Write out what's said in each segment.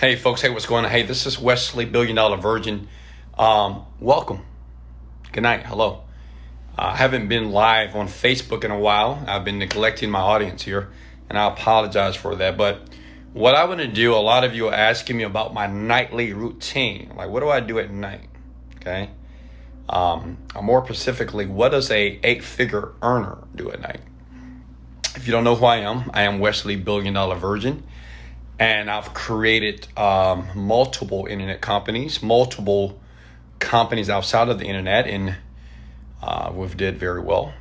Hey folks, hey, what's going on? Hey, this is Wesley, Billion Dollar Virgin. Welcome. Good night. Hello. I haven't been live on Facebook in a while. I've been neglecting my audience here, and I apologize for that. But what I want to do, a lot of you are asking me about my nightly routine. Like, what do I do at night? Okay. More specifically, what does a 8-figure earner do at night? If you don't know who I am Wesley, Billion Dollar Virgin. And I've created multiple internet companies, multiple companies outside of the internet, and we've did very well.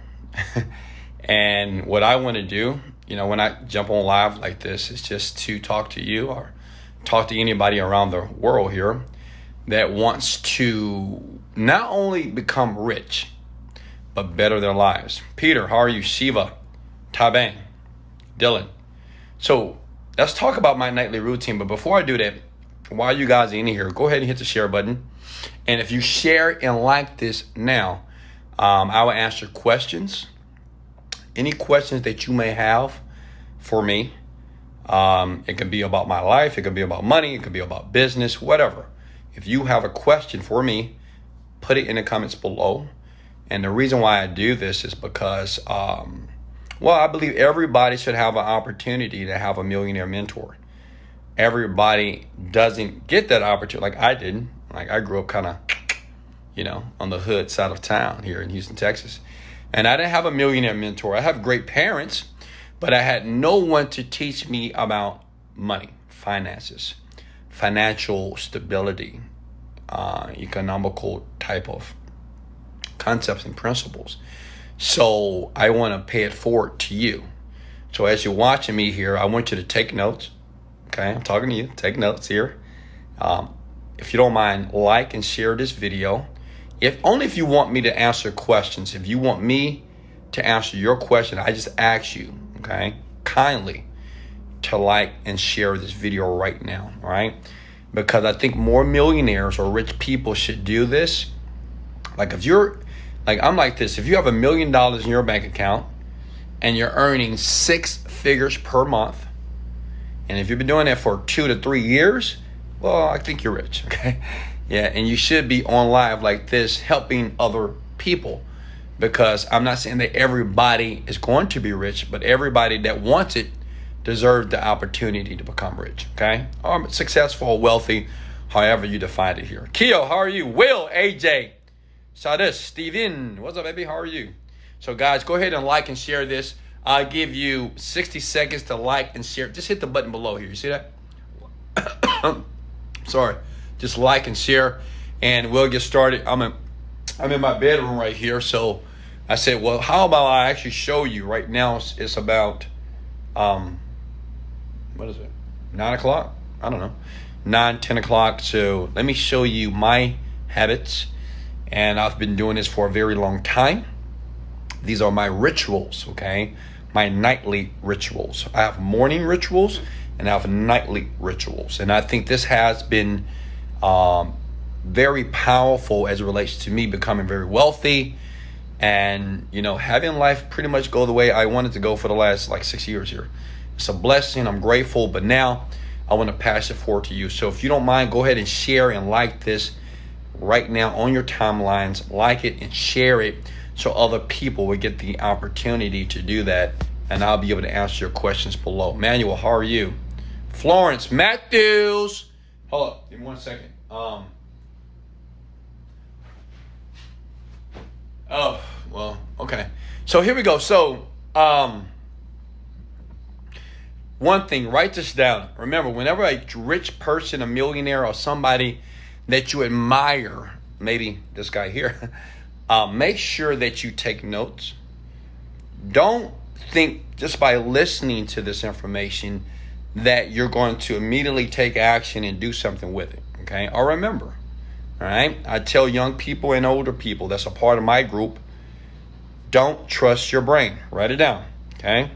And what I want to do, when I jump on live like this, is just to talk to you or talk to anybody around the world here that wants to not only become rich, but better their lives. Peter, how are you? Shiva, Tabang, Dylan. So let's talk about my nightly routine. But before I do that, while you guys are in here, go ahead and hit the share button. And if you share and like this now, I will answer questions. Any questions that you may have for me. It can be about my life. It can be about money. It can be about business, whatever. If you have a question for me, put it in the comments below. And the reason why I do this is because I believe everybody should have an opportunity to have a millionaire mentor. Everybody doesn't get that opportunity like I did. Like I grew up kind of, on the hood side of town here in Houston, Texas. And I didn't have a millionaire mentor. I have great parents, but I had no one to teach me about money, finances, financial stability, economical type of concepts and principles. So I want to pay it forward to you. So as you're watching me here, I want you to take notes. Okay, I'm talking to you. Take notes here. If you don't mind, like and share this video. If you want me to answer questions. If you want me to answer your question, I just ask you, okay, kindly to like and share this video right now, all right? Because I think more millionaires or rich people should do this. I'm like this. If you have $1 million in your bank account and you're earning 6 figures per month, and if you've been doing that for 2 to 3 years, well, I think you're rich, okay? Yeah, and you should be on live like this helping other people, because I'm not saying that everybody is going to be rich, but everybody that wants it deserves the opportunity to become rich, okay? Or successful, wealthy, however you define it here. Keo, how are you? Will, AJ, Sadis, Steven, what's up, baby? How are you? So, guys, go ahead and like and share this. I'll give you 60 seconds to like and share. Just hit the button below here. You see that? Sorry. Just like and share, and we'll get started. I'm in my bedroom right here, so I said, well, how about I actually show you right now? It's about, what is it? 9 o'clock? I don't know. 9, 10 o'clock. So let me show you my habits. And I've been doing this for a very long time. These are my rituals, okay? My nightly rituals. I have morning rituals and I have nightly rituals. And I think this has been very powerful as it relates to me becoming very wealthy and, having life pretty much go the way I wanted to go for the last 6 years here. It's a blessing. I'm grateful. But now I want to pass it forward to you. So if you don't mind, go ahead and share and like this right now on your timelines. Like it and share it so other people will get the opportunity to do that, and I'll be able to answer your questions below. Manuel, how are you? Florence Matthews, hold up, give me 1 second. Oh, well, okay. So here we go. So one thing, write this down. Remember, whenever a rich person, a millionaire, or somebody that you admire, maybe this guy here, make sure that you take notes. Don't think just by listening to this information that you're going to immediately take action and do something with it, okay? Or remember, all right? I tell young people and older people that's a part of my group, don't trust your brain. Write it down, okay?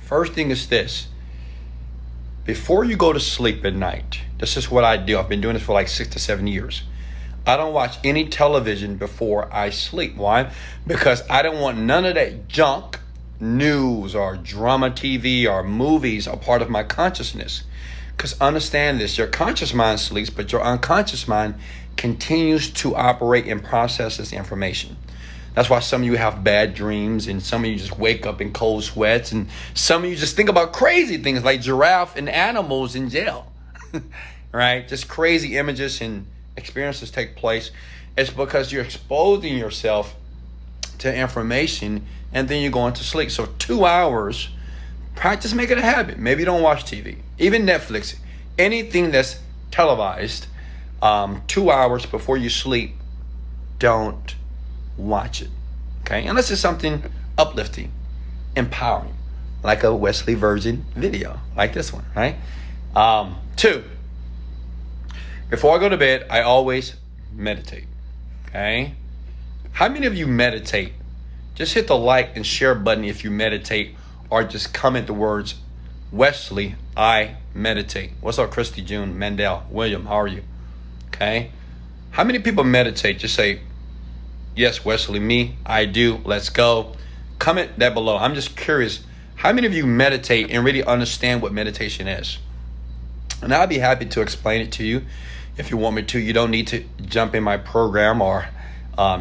First thing is this. Before you go to sleep at night, this is what I do. I've been doing this for 6 to 7 years. I don't watch any television before I sleep. Why? Because I don't want none of that junk, news or drama TV or movies, a part of my consciousness. Because understand this, your conscious mind sleeps, but your unconscious mind continues to operate and process this information. That's why some of you have bad dreams, and some of you just wake up in cold sweats, and some of you just think about crazy things like giraffe and animals in jail, right? Just crazy images and experiences take place. It's because you're exposing yourself to information, and then you're going to sleep. So 2 hours, practice make it a habit. Maybe you don't watch TV, even Netflix, anything that's televised. 2 hours before you sleep, don't watch it, okay? Unless it's something uplifting, empowering, like a Wesley Virgin video, like this one, right? 2, before I go to bed, I always meditate, okay? How many of you meditate? Just hit the like and share button if you meditate, or just comment the words, Wesley, I meditate. What's up, Christy, June, Mandel, William, how are you? Okay? How many people meditate? Just say, yes, Wesley, me, I do, let's go. Comment that below. I'm just curious, how many of you meditate and really understand what meditation is? And I'll be happy to explain it to you if you want me to. You don't need to jump in my program or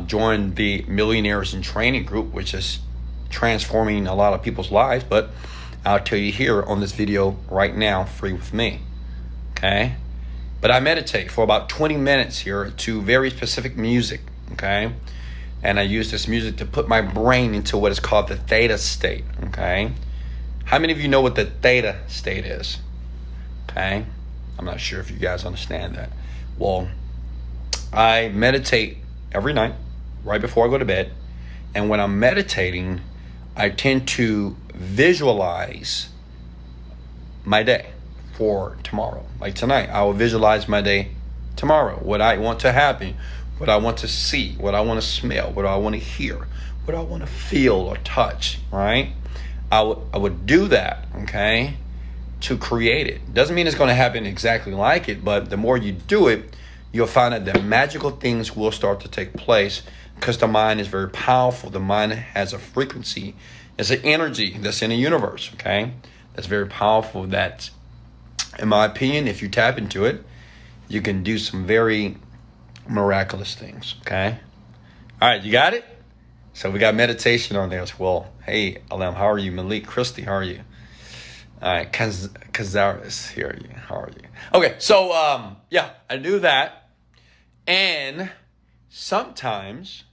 join the Millionaires in Training group, which is transforming a lot of people's lives, but I'll tell you here on this video right now, free with me, okay? But I meditate for about 20 minutes here to very specific music, okay? And I use this music to put my brain into what is called the theta state, okay? How many of you know what the theta state is? Okay? I'm not sure if you guys understand that. Well, I meditate every night, right before I go to bed. And when I'm meditating, I tend to visualize my day for tomorrow. Like tonight, I will visualize my day tomorrow, what I want to happen, what I want to see, what I want to smell, what I want to hear, what I want to feel or touch, right? I would do that, okay, to create it. Doesn't mean it's going to happen exactly like it, but the more you do it, you'll find that the magical things will start to take place, because the mind is very powerful. The mind has a frequency. It's an energy that's in the universe, okay? That's very powerful. That, in my opinion, if you tap into it, you can do some very miraculous things, okay? All right, you got it? So we got meditation on there as well. Hey, Alam, how are you? Malik, Christy, how are you? All right, Kazaris, here are you? How are you? Okay, so, yeah, I do that. And sometimes,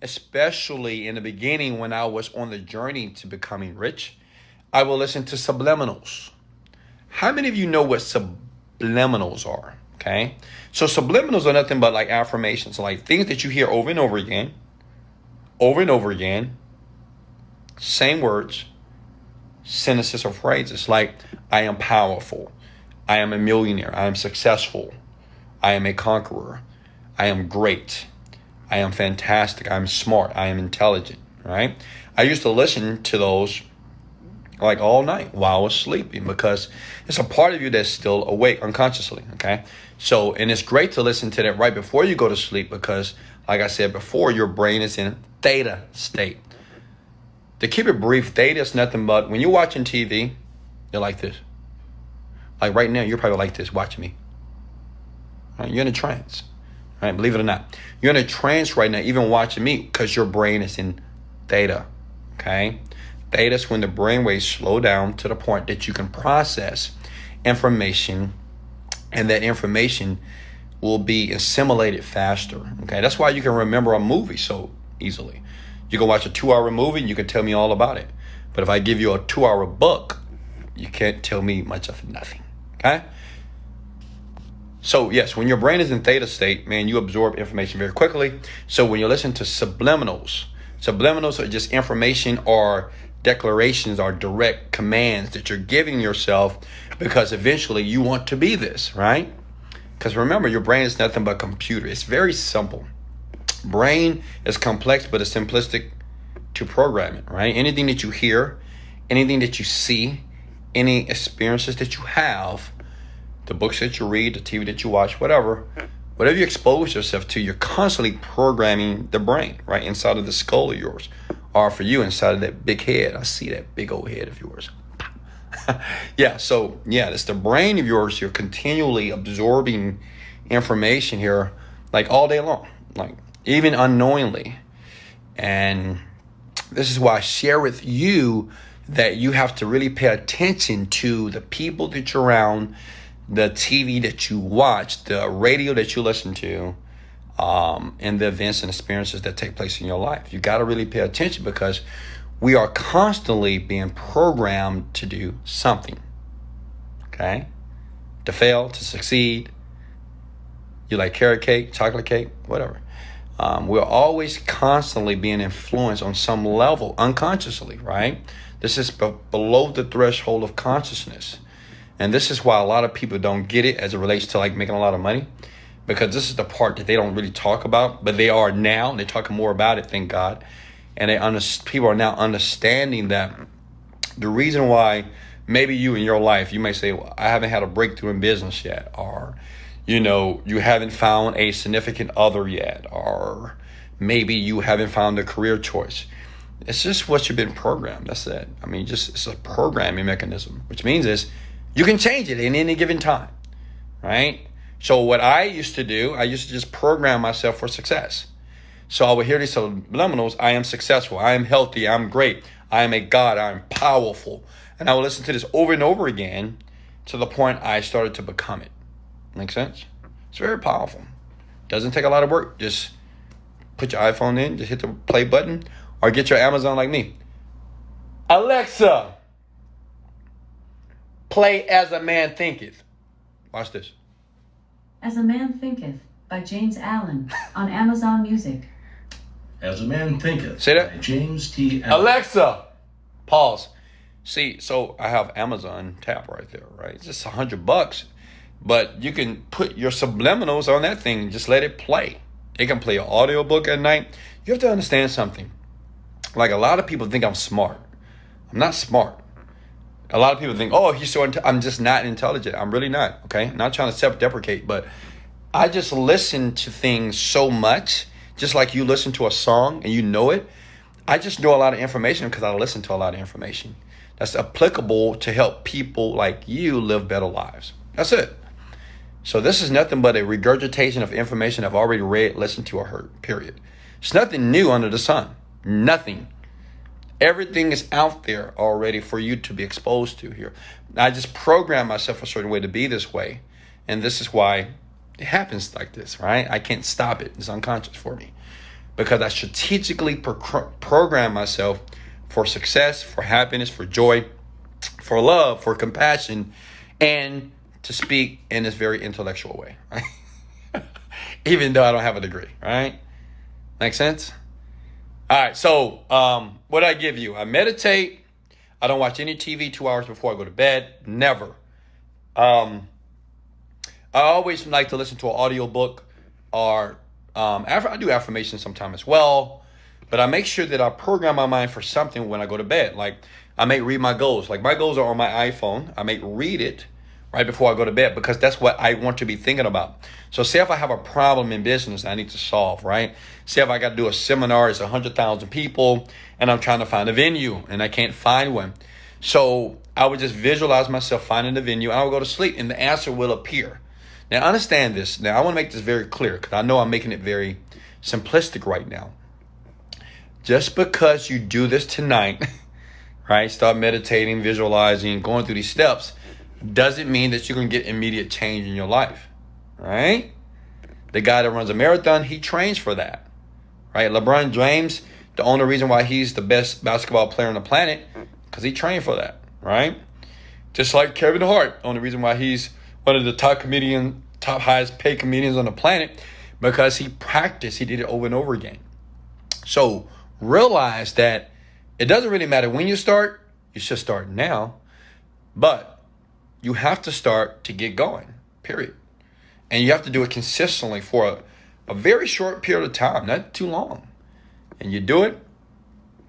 especially in the beginning when I was on the journey to becoming rich, I will listen to subliminals. How many of you know what subliminals are? Okay. So subliminals are nothing but like affirmations, like things that you hear over and over again, same words, sentences or phrases like, I am powerful, I am a millionaire, I am successful, I am a conqueror, I am great, I am fantastic, I am smart, I am intelligent, right? I used to listen to those like all night while I was sleeping, because it's a part of you that's still awake unconsciously, okay? So, and it's great to listen to that right before you go to sleep, because like I said before, your brain is in theta state. To keep it brief, theta is nothing but when you're watching TV, you're like this. Like right now, you're probably like this watching me. Right? You're in a trance, right? Believe it or not. You're in a trance right now, even watching me, because your brain is in theta, okay? Theta is when the brain waves slow down to the point that you can process information, and that information will be assimilated faster. Okay, that's why you can remember a movie so easily. You can watch a 2-hour movie and you can tell me all about it. But if I give you a 2-hour book, you can't tell me much of nothing. Okay? So yes, when your brain is in theta state, man, you absorb information very quickly. So when you listen to subliminals are just information or declarations or direct commands that you're giving yourself, because eventually you want to be this, right? Because remember, your brain is nothing but a computer. It's very simple. Brain is complex, but it's simplistic to program it, right? Anything that you hear, anything that you see, any experiences that you have, the books that you read, the TV that you watch, whatever you expose yourself to, you're constantly programming the brain, right? Inside of the skull of yours. Or for you, inside of that big head. I see that big old head of yours. Yeah, so yeah, it's the brain of yours. You're continually absorbing information here, like all day long, like even unknowingly. And this is why I share with you that you have to really pay attention to the people that you're around, the TV that you watch, the radio that you listen to, and the events and experiences that take place in your life. You got to really pay attention because we are constantly being programmed to do something. Okay? To fail, to succeed. You like carrot cake, chocolate cake, whatever. We're always constantly being influenced on some level, unconsciously, right? This is below the threshold of consciousness. And this is why a lot of people don't get it as it relates to like making a lot of money. Because this is the part that they don't really talk about, but they are now. And they're talking more about it, thank God. And people are now understanding that the reason why maybe you in your life, you may say, well, I haven't had a breakthrough in business yet, or you haven't found a significant other yet, or maybe you haven't found a career choice. It's just what you've been programmed. That's it. I mean, it's a programming mechanism, which means is you can change it in any given time, right? So what I used to do, I used to just program myself for success. So I would hear these subliminals, I am successful, I am healthy, I'm great, I am a God, I'm powerful. And I would listen to this over and over again to the point I started to become it. Make sense? It's very powerful. Doesn't take a lot of work. Just put your iPhone in, just hit the play button, or get your Amazon like me. Alexa, play As a Man Thinketh. Watch this. As a Man Thinketh by James Allen on Amazon Music. As a Man Thinketh. Say that? By James T. Allen. Alexa, pause. See, so I have Amazon tap right there, right? It's just $100, but you can put your subliminals on that thing and just let it play. It can play an audiobook at night. You have to understand something. Like a lot of people think I'm smart. I'm not smart. A lot of people think, oh, I'm just not intelligent. I'm really not, okay? I'm not trying to self-deprecate, but I just listen to things so much, just like you listen to a song and you know it. I just know a lot of information because I listen to a lot of information that's applicable to help people like you live better lives. That's it. So this is nothing but a regurgitation of information I've already read, listened to, or heard, period. It's nothing new under the sun. Nothing. Everything is out there already for you to be exposed to here. I just program myself a certain way to be this way. And this is why it happens like this, right? I can't stop it. It's unconscious for me. Because I strategically program myself for success, for happiness, for joy, for love, for compassion, and to speak in this very intellectual way, right? Even though I don't have a degree, right? Make sense? All right, so what I give you, I meditate. I don't watch any TV 2 hours before I go to bed. Never. I always like to listen to an audiobook, or I do affirmations sometimes as well. But I make sure that I program my mind for something when I go to bed. Like I may read my goals. Like my goals are on my iPhone. I may read it right before I go to bed because that's what I want to be thinking about. So say if I have a problem in business I need to solve, right? Say if I got to do a seminar, it's 100,000 people and I'm trying to find a venue and I can't find one. So I would just visualize myself finding the venue and I would go to sleep and the answer will appear. Now understand this. Now I want to make this very clear because I know I'm making it very simplistic right now. Just because you do this tonight, right? Start meditating, visualizing, going through these steps doesn't mean that you're going to get immediate change in your life, right? The guy that runs a marathon, he trains for that, right? LeBron James, the only reason why he's the best basketball player on the planet, because he trained for that, right? Just like Kevin Hart, only reason why he's one of the top highest paid comedians on the planet, because he practiced, he did it over and over again. So realize that it doesn't really matter when you start, you should start now, but you have to start to get going, period. And you have to do it consistently for a very short period of time, not too long. And you do it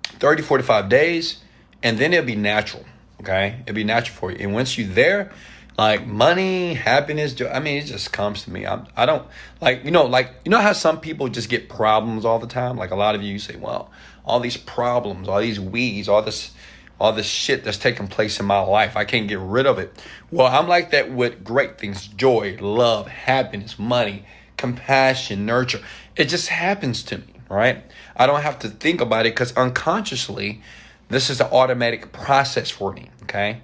30, 45 days, and then it'll be natural, okay? It'll be natural for you. And once you're there, like money, happiness, joy, I mean, it just comes to me. I don't, you know how some people just get problems all the time? Like a lot of you say, well, all these problems, all these weeds, all all this shit that's taking place in my life. I can't get rid of it. Well, I'm like that with great things: joy, love, happiness, money, compassion, nurture. It just happens to me, right? I don't have to think about it because unconsciously, this is an automatic process for me, okay?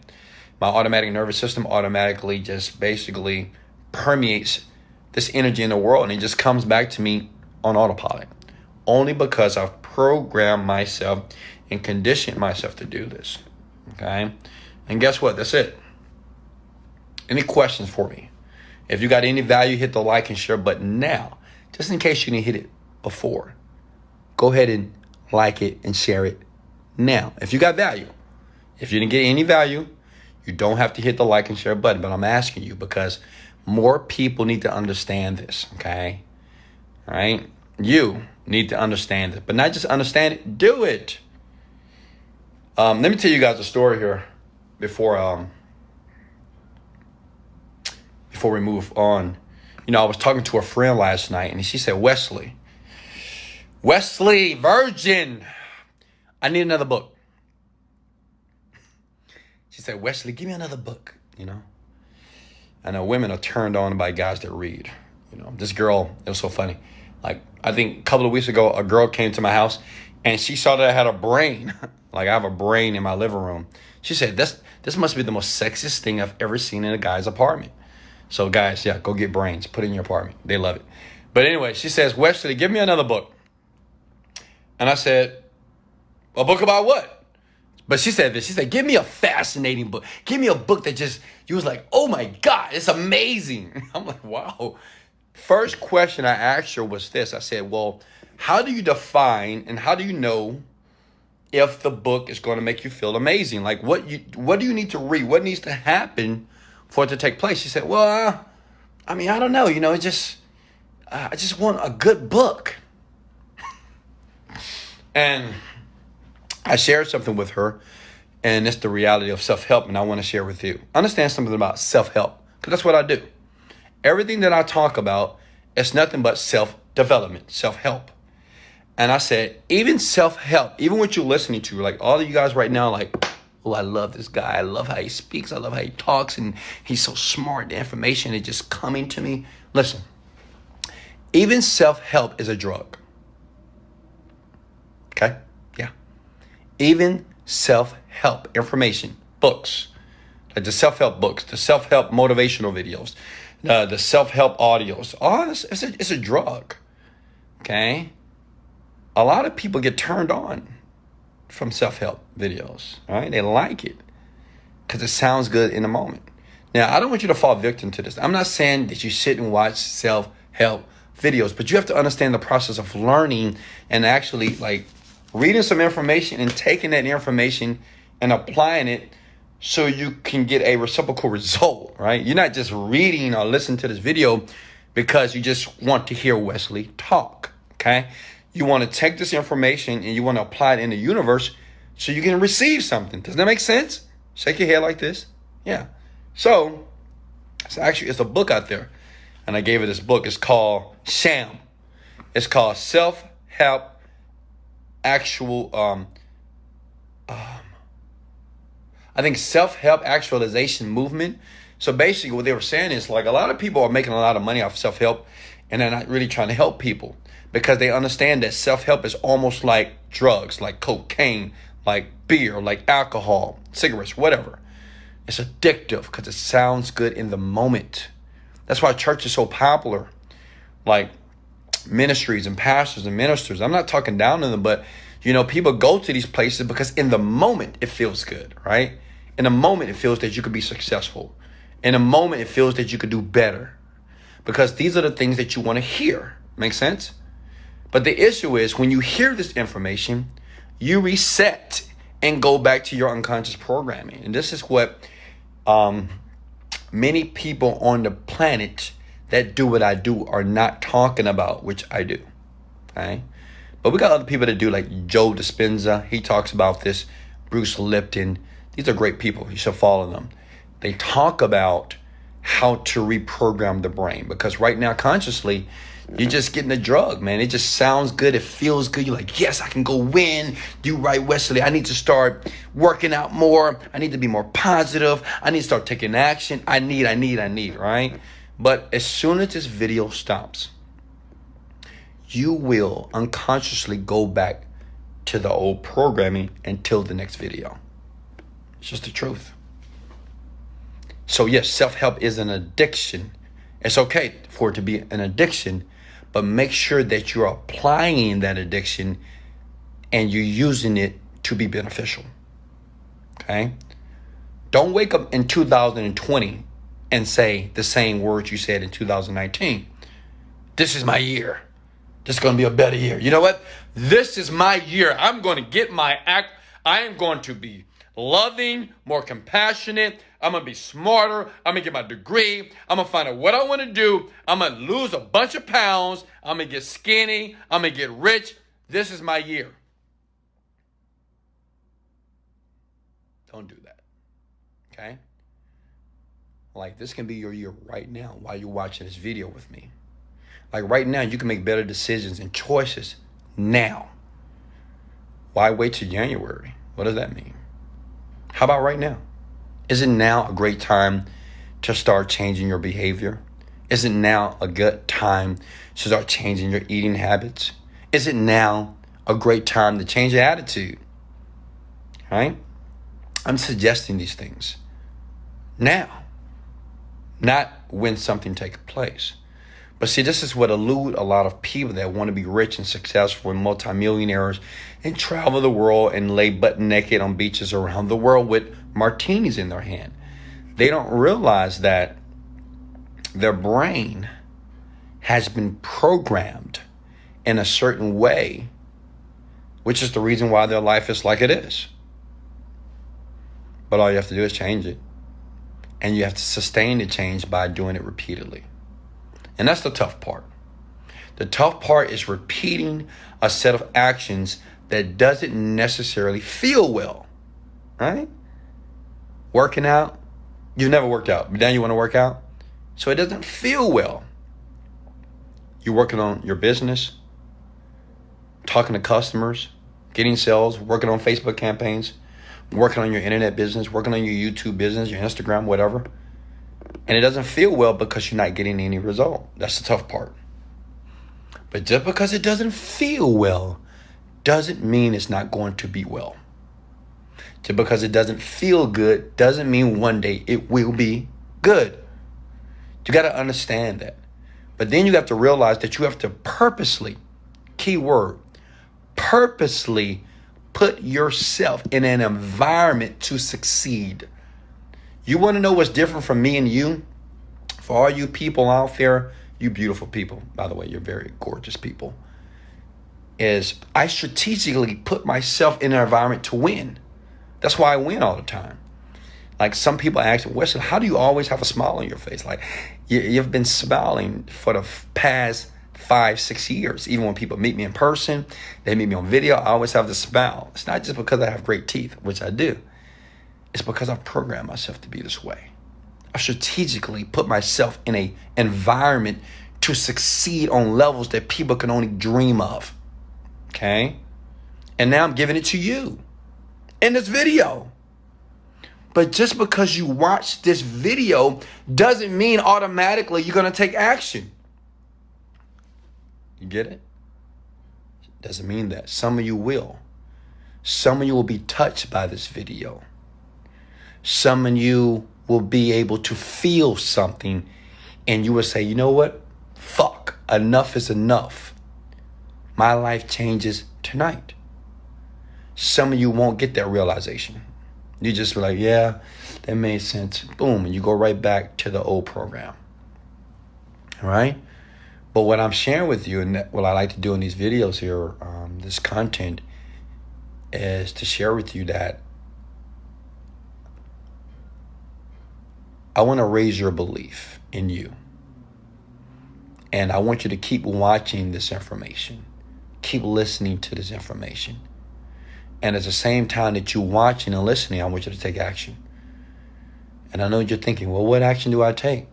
My automatic nervous system automatically just basically permeates this energy in the world, and it just comes back to me on autopilot, only because I've programmed myself and conditioned myself to do this, okay? And guess what? That's it. Any questions for me? If you got any value, hit the like and share button now, just in case you didn't hit it before. Go ahead and like it and share it now. If you got value. If you didn't get any value, you don't have to hit the like and share button, but I'm asking you because more people need to understand this, okay? All right? You need to understand it, but not just understand it, do it. Let me tell you guys a story here before we move on. You know, I was talking to a friend last night, and she said, Wesley, virgin, I need another book. She said, Wesley, give me another book, you know. I know women are turned on by guys that read. You know, this girl, it was so funny. Like, I think a couple of weeks ago, a girl came to my house, and she saw that I had a brain. Like, I have a brain in my living room. She said, this must be the most sexiest thing I've ever seen in a guy's apartment. So, guys, yeah, go get brains. Put it in your apartment. They love it. But anyway, she says, Wesley, give me another book. And I said, a book about what? But she said this. She said, give me a fascinating book. Give me a book that just, you was like, oh, my God, it's amazing. I'm like, wow. First question I asked her was this. I said, well, how do you define and how do you know if the book is going to make you feel amazing? Like, what do you need to read? What needs to happen for it to take place? She said, well, I mean, I don't know. You know, I just want a good book. And I shared something with her, and it's the reality of self-help, and I want to share with you. Understand something about self-help, because that's what I do. Everything that I talk about is nothing but self-development, self-help. And I said, even self-help, even what you're listening to, like all of you guys right now, like, oh, I love this guy. I love how he speaks. I love how he talks, and he's so smart. The information is just coming to me. Listen, even self-help is a drug. Okay? Yeah. Even self-help information, books, like the self-help books, the self-help motivational videos, the self-help audios, all this, it's a drug, okay? A lot of people get turned on from self-help videos, all right? They like it because it sounds good in the moment. Now, I don't want you to fall victim to this. I'm not saying that you sit and watch self-help videos, but you have to understand the process of learning and actually like reading some information and taking that information and applying it so you can get a reciprocal result, right? You're not just reading or listening to this video because you just want to hear Wesley talk, okay? You want to take this information and you want to apply it in the universe so you can receive something. Does that make sense? Shake your head like this. Yeah. So it's a book out there, and I gave it this book. It's called Sham. It's called Self-Help I think self-help actualization movement. So basically what they were saying is like a lot of people are making a lot of money off self-help, and they're not really trying to help people because they understand that self-help is almost like drugs, like cocaine, like beer, like alcohol, cigarettes, whatever. It's addictive because it sounds good in the moment. That's why church is so popular. Like ministries and pastors and ministers. I'm not talking down to them, but you know, people go to these places because in the moment it feels good, right? In the moment it feels that you could be successful. In a moment it feels that you could do better. Because these are the things that you want to hear. Make sense? But the issue is when you hear this information, you reset and go back to your unconscious programming. And this is what many people on the planet that do what I do are not talking about, which I do. Okay? But we got other people that do, like Joe Dispenza. He talks about this. Bruce Lipton. These are great people. You should follow them. They talk about how to reprogram the brain. Because right now, consciously, you're just getting a drug, man. It just sounds good. It feels good. You're like, yes, I can go win. Do right, Wesley. I need to start working out more. I need to be more positive. I need to start taking action. I need, right? But as soon as this video stops, you will unconsciously go back to the old programming until the next video. It's just the truth. So yes, self-help is an addiction. It's okay for it to be an addiction, but make sure that you're applying that addiction and you're using it to be beneficial. Okay? Don't wake up in 2020 and say the same words you said in 2019. This is my year. This is going to be a better year. You know what? This is my year. I'm going to get my act. I am going to be loving, more compassionate. I'm going to be smarter. I'm going to get my degree. I'm going to find out what I want to do. I'm going to lose a bunch of pounds. I'm going to get skinny. I'm going to get rich. This is my year. Don't do that. Okay? Like, this can be your year right now while you're watching this video with me. Like, right now, you can make better decisions and choices now. Why wait till January? What does that mean? How about right now? Isn't now a great time to start changing your behavior? Isn't now a good time to start changing your eating habits? Isn't now a great time to change your attitude? Right? I'm suggesting these things now, not when something takes place. But see, this is what elude a lot of people that want to be rich and successful and multimillionaires and travel the world and lay butt naked on beaches around the world with martinis in their hand. They don't realize that their brain has been programmed in a certain way, which is the reason why their life is like it is. But all you have to do is change it. And you have to sustain the change by doing it repeatedly. And that's the tough part. The tough part is repeating a set of actions that doesn't necessarily feel well, right? Working out, you've never worked out, but now you want to work out. So it doesn't feel well. You're working on your business, talking to customers, getting sales, working on Facebook campaigns, working on your internet business, working on your YouTube business, your Instagram, whatever. And it doesn't feel well because you're not getting any result. That's the tough part. But just because it doesn't feel well doesn't mean it's not going to be well. Just because it doesn't feel good doesn't mean one day it will be good. You got to understand that. But then you have to realize that you have to purposely, key word, purposely put yourself in an environment to succeed. You want to know what's different from me and you? For all you people out there, you beautiful people, by the way, you're very gorgeous people, is I strategically put myself in an environment to win. That's why I win all the time. Like, some people ask me, Wesley, how do you always have a smile on your face? Like, you've been smiling for the past 5-6 years. Even when people meet me in person, they meet me on video, I always have the smile. It's not just because I have great teeth, which I do. It's because I've programmed myself to be this way. I've strategically put myself in an environment to succeed on levels that people can only dream of. Okay? And now I'm giving it to you in this video. But just because you watch this video doesn't mean automatically you're going to take action. You get it? Doesn't mean that. Some of you will. Some of you will be touched by this video. Some of you will be able to feel something and you will say, you know what? Fuck, enough is enough. My life changes tonight. Some of you won't get that realization. You just be like, yeah, that made sense. Boom, and you go right back to the old program. All right? But what I'm sharing with you, and what I like to do in these videos here, this content, is to share with you that I want to raise your belief in you. And I want you to keep watching this information. Keep listening to this information. And at the same time that you're watching and listening, I want you to take action. And I know you're thinking, well, what action do I take?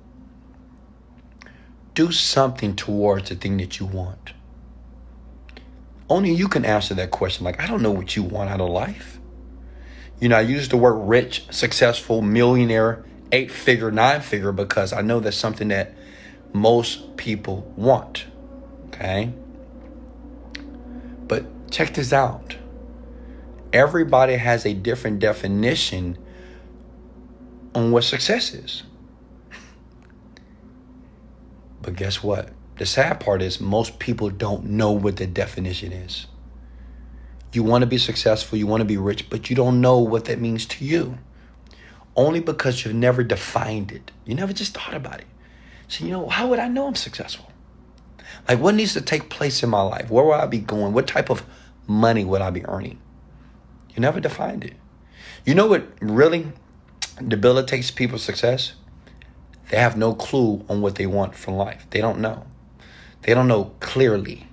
do something towards the thing that you want. Only you can answer that question. Like, I don't know what you want out of life. You know, I use the word rich, successful, millionaire, 8-figure, 9-figure, because I know that's something that most people want. Okay? But check this out. Everybody has a different definition on what success is. But guess what? The sad part is most people don't know what the definition is. You want to be successful, you want to be rich, but you don't know what that means to you. Only because you've never defined it. You never just thought about it. So, you know, how would I know I'm successful? Like, what needs to take place in my life? Where will I be going? What type of money would I be earning? You never defined it. You know what really debilitates people's success? They have no clue on what they want from life. They don't know. They don't know clearly.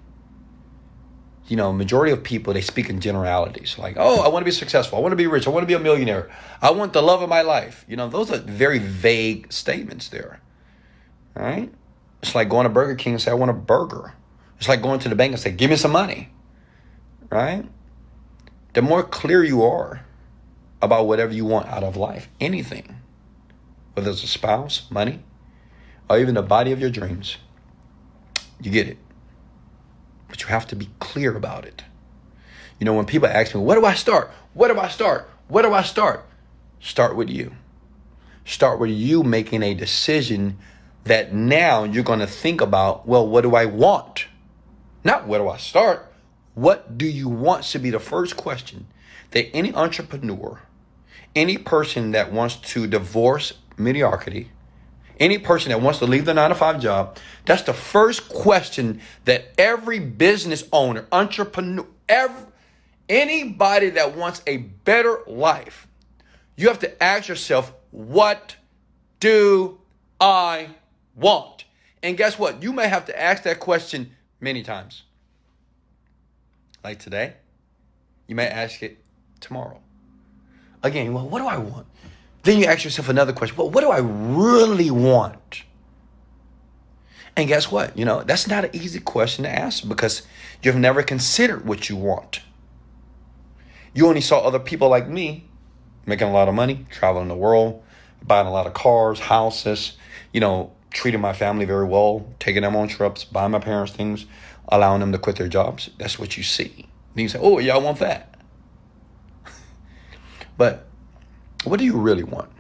You know, majority of people, they speak in generalities. Like, oh, I want to be successful. I want to be rich. I want to be a millionaire. I want the love of my life. You know, those are very vague statements there. All right? It's like going to Burger King and say, I want a burger. It's like going to the bank and say, give me some money. Right? The more clear you are about whatever you want out of life, anything, whether it's a spouse, money, or even the body of your dreams, you get it. But you have to be clear about it. You know, when people ask me, where do I start? Where do I start? Where do I start? Start with you. Start with you making a decision that now you're going to think about, well, what do I want? Not where do I start? What do you want should be the first question that any entrepreneur, any person that wants to divorce mediocrity, any person that wants to leave the 9-to-5 job, that's the first question that every business owner, entrepreneur, anybody that wants a better life, you have to ask yourself, what do I want? And guess what? You may have to ask that question many times. Like today, you may ask it tomorrow. Again, well, what do I want? Then you ask yourself another question. Well, what do I really want? And guess what? You know, that's not an easy question to answer because you've never considered what you want. You only saw other people like me making a lot of money, traveling the world, buying a lot of cars, houses, you know, treating my family very well, taking them on trips, buying my parents things, allowing them to quit their jobs. That's what you see. Then you say, oh, yeah, I want that. But what do you really want?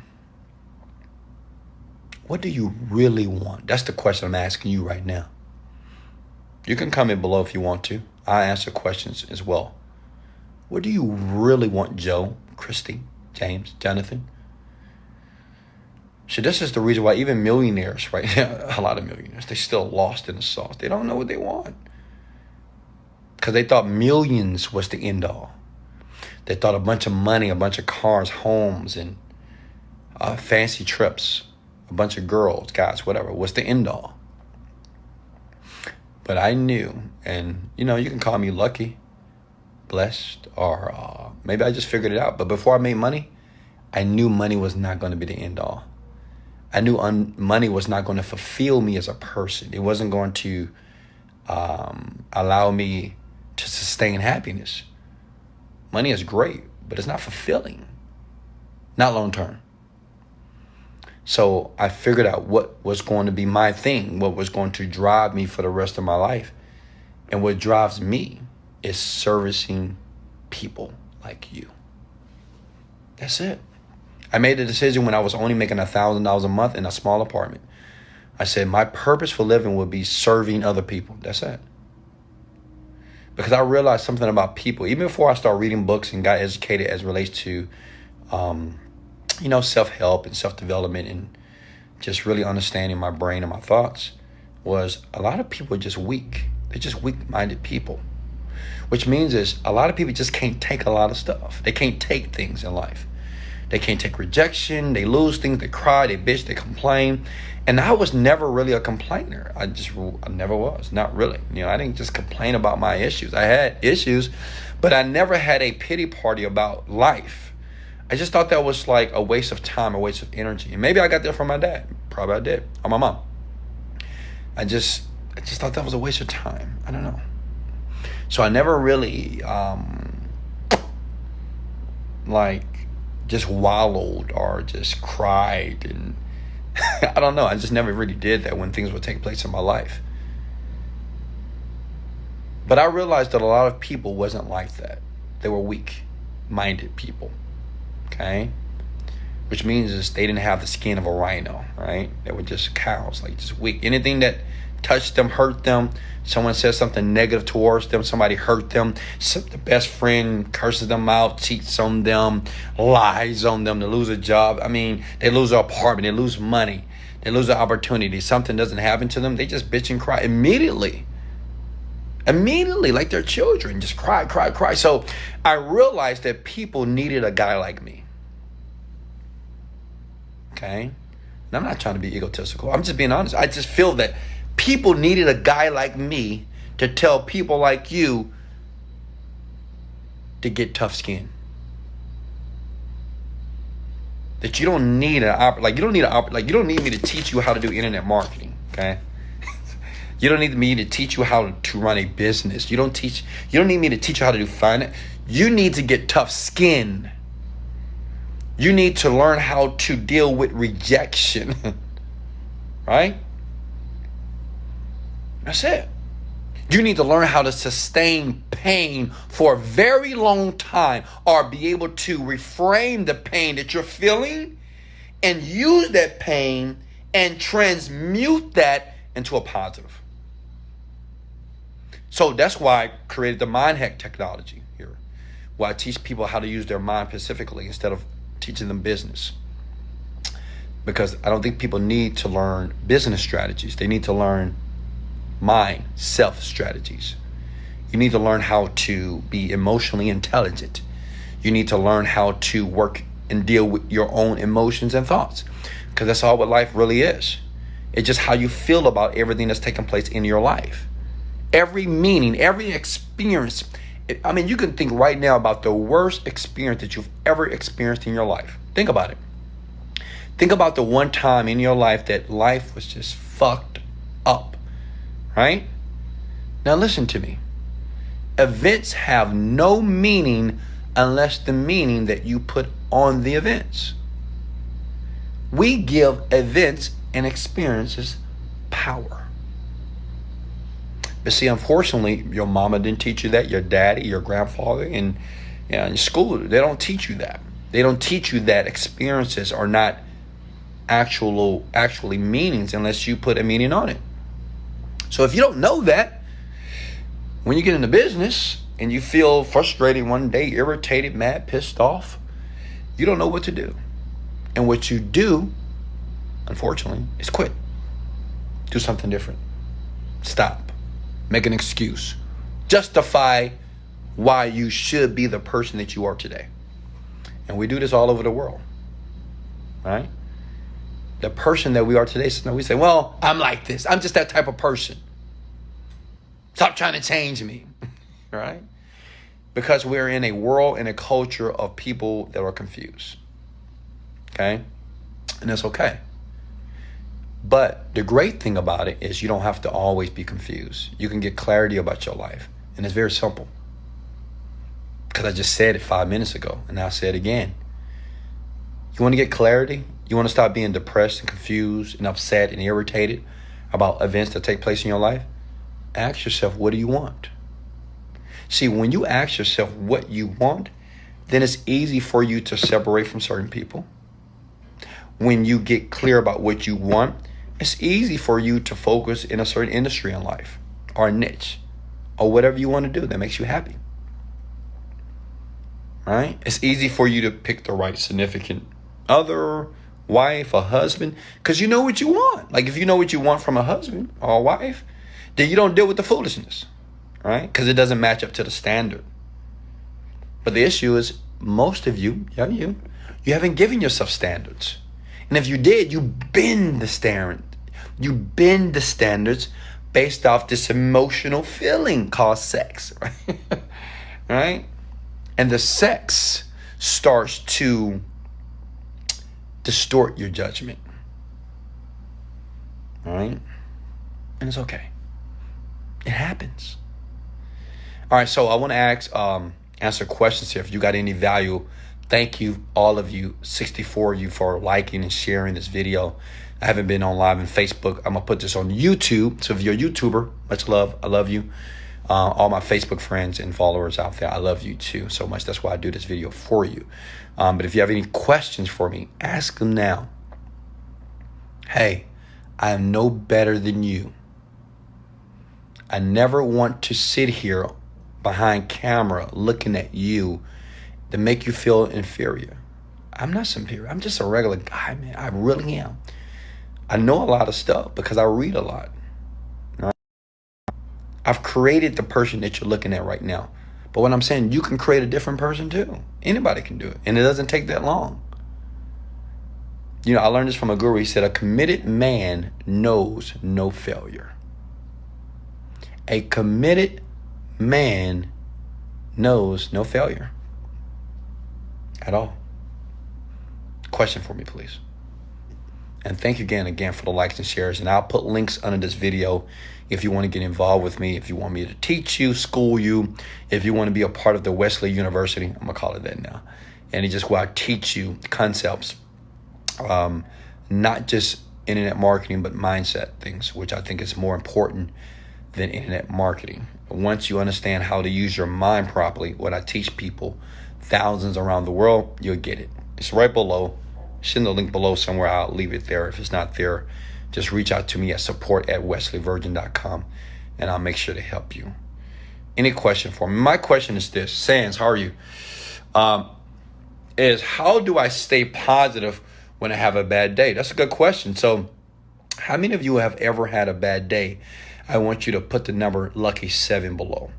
What do you really want? That's the question I'm asking you right now. You can comment below if you want to. I answer questions as well. What do you really want, Joe, Christy, James, Jonathan? So this is the reason why even millionaires, right? A lot of millionaires, they're still lost in the sauce. They don't know what they want. Because they thought millions was the end all. They thought a bunch of money, a bunch of cars, homes, and fancy trips, a bunch of girls, guys, whatever, was the end all. But I knew, and you know, you can call me lucky, blessed, or maybe I just figured it out. But before I made money, I knew money was not going to be the end all. I knew money was not going to fulfill me as a person. It wasn't going to allow me to sustain happiness. Money is great, but it's not fulfilling. Not long term. So I figured out what was going to be my thing, what was going to drive me for the rest of my life. And what drives me is servicing people like you. That's it. I made a decision when I was only making $1,000 a month in a small apartment. I said my purpose for living would be serving other people. That's it. Because I realized something about people, even before I started reading books and got educated as it relates to, self-help and self-development and just really understanding my brain and my thoughts, was a lot of people are just weak. They're just weak-minded people. Which means is a lot of people just can't take a lot of stuff. They can't take things in life. They can't take rejection. They lose things. They cry. They bitch. They complain. And I was never really a complainer. I never was. Not really. You know, I didn't just complain about my issues. I had issues, but I never had a pity party about life. I just thought that was like a waste of time, a waste of energy. And maybe I got that from my dad. Probably I did. Or my mom. I just thought that was a waste of time. I don't know. So I never really like just wallowed or just cried, and I don't know. I just never really did that when things would take place in my life. But I realized that a lot of people wasn't like that. They were weak-minded people, okay? Which means is they didn't have the skin of a rhino, right? They were just cows, like just weak. Anything that touched them, hurt them. Someone says something negative towards them. Somebody hurt them. The best friend curses them out, cheats on them, lies on them. They lose a job. I mean, they lose an apartment. They lose money. They lose an opportunity. Something doesn't happen to them. They just bitch and cry immediately. Immediately, like their children. Just cry, cry, cry. So I realized that people needed a guy like me. Okay? And I'm not trying to be egotistical. I'm just being honest. I just feel that people needed a guy like me to tell people like you to get tough skin. That you don't need you don't need me to teach you how to do internet marketing, okay? You don't need me to teach you how to run a business. You don't need me to teach you how to do finance. You need to get tough skin. You need to learn how to deal with rejection. Right? That's it. You need to learn how to sustain pain for a very long time, or be able to reframe the pain that you're feeling and use that pain and transmute that into a positive. So that's why I created the Mind Hack technology here, where I teach people how to use their mind specifically instead of teaching them business. Because I don't think people need to learn business strategies. They need to learn mind, self strategies. You need to learn how to be emotionally intelligent. You need to learn how to work and deal with your own emotions and thoughts. Because that's all what life really is. It's just how you feel about everything that's taking place in your life. Every meaning, every experience. I mean, you can think right now about the worst experience that you've ever experienced in your life. Think about it. Think about the one time in your life that life was just fucked up, right? Now listen to me. Events have no meaning unless the meaning that you put on the events. We give events and experiences power. But see, unfortunately, your mama didn't teach you that, your daddy, your grandfather, and in school, they don't teach you that. They don't teach you that experiences are not actually meanings unless you put a meaning on it. So if you don't know that, when you get into business and you feel frustrated one day, irritated, mad, pissed off, you don't know what to do. And what you do, unfortunately, is quit. Do something different. Stop. Make an excuse. Justify why you should be the person that you are today. And we do this all over the world. Right? The person that we are today, so we say, well, I'm like this. I'm just that type of person. Stop trying to change me. Right? Because we're in a world and a culture of people that are confused. Okay? And that's okay. But the great thing about it is you don't have to always be confused. You can get clarity about your life. And it's very simple. Because I just said it 5 minutes ago, and I'll say it again. You want to get clarity? You want to stop being depressed and confused and upset and irritated about events that take place in your life? Ask yourself, what do you want? See, when you ask yourself what you want, then it's easy for you to separate from certain people. When you get clear about what you want, it's easy for you to focus in a certain industry in life or a niche or whatever you want to do that makes you happy. Right? It's easy for you to pick the right significant other, wife, or husband, because you know what you want. Like if you know what you want from a husband or a wife, then you don't deal with the foolishness, right? Because it doesn't match up to the standard. But the issue is most of you haven't given yourself standards. And if you did, you bend the standard. You bend the standards based off this emotional feeling called sex, right? Right? And the sex starts to distort your judgment. All right? And it's okay. It happens. All right, so I want to answer questions here. If you got any value, thank you, all of you, 64 of you, for liking and sharing this video. I haven't been on live on Facebook. I'm going to put this on YouTube. So if you're a YouTuber, much love. I love you. All my Facebook friends and followers out there, I love you too so much. That's why I do this video for you. But if you have any questions for me, ask them now. Hey, I am no better than you. I never want to sit here behind camera looking at you to make you feel inferior. I'm not superior. I'm just a regular guy, man. I really am. I know a lot of stuff because I read a lot. Right? I've created the person that you're looking at right now. But what I'm saying, you can create a different person too. Anybody can do it. And it doesn't take that long. You know, I learned this from a guru. He said, a committed man knows no failure. A committed man knows no failure at all. Question for me, please. And thank you again for the likes and shares. And I'll put links under this video if you want to get involved with me, if you want me to teach you, school you, if you want to be a part of the Wesley University, I'm going to call it that now. And it's just where I teach you concepts, not just internet marketing, but mindset things, which I think is more important than internet marketing. Once you understand how to use your mind properly, what I teach people, thousands around the world, you'll get it. It's right below. It's in the link below somewhere. I'll leave it there. If it's not there, just reach out to me at support@wesleyvirgin.com and I'll make sure to help you. Any question for me? My question is this. Sands, how are you? Is how do I stay positive when I have a bad day? That's a good question. So how many of you have ever had a bad day? I want you to put the number lucky 7 below.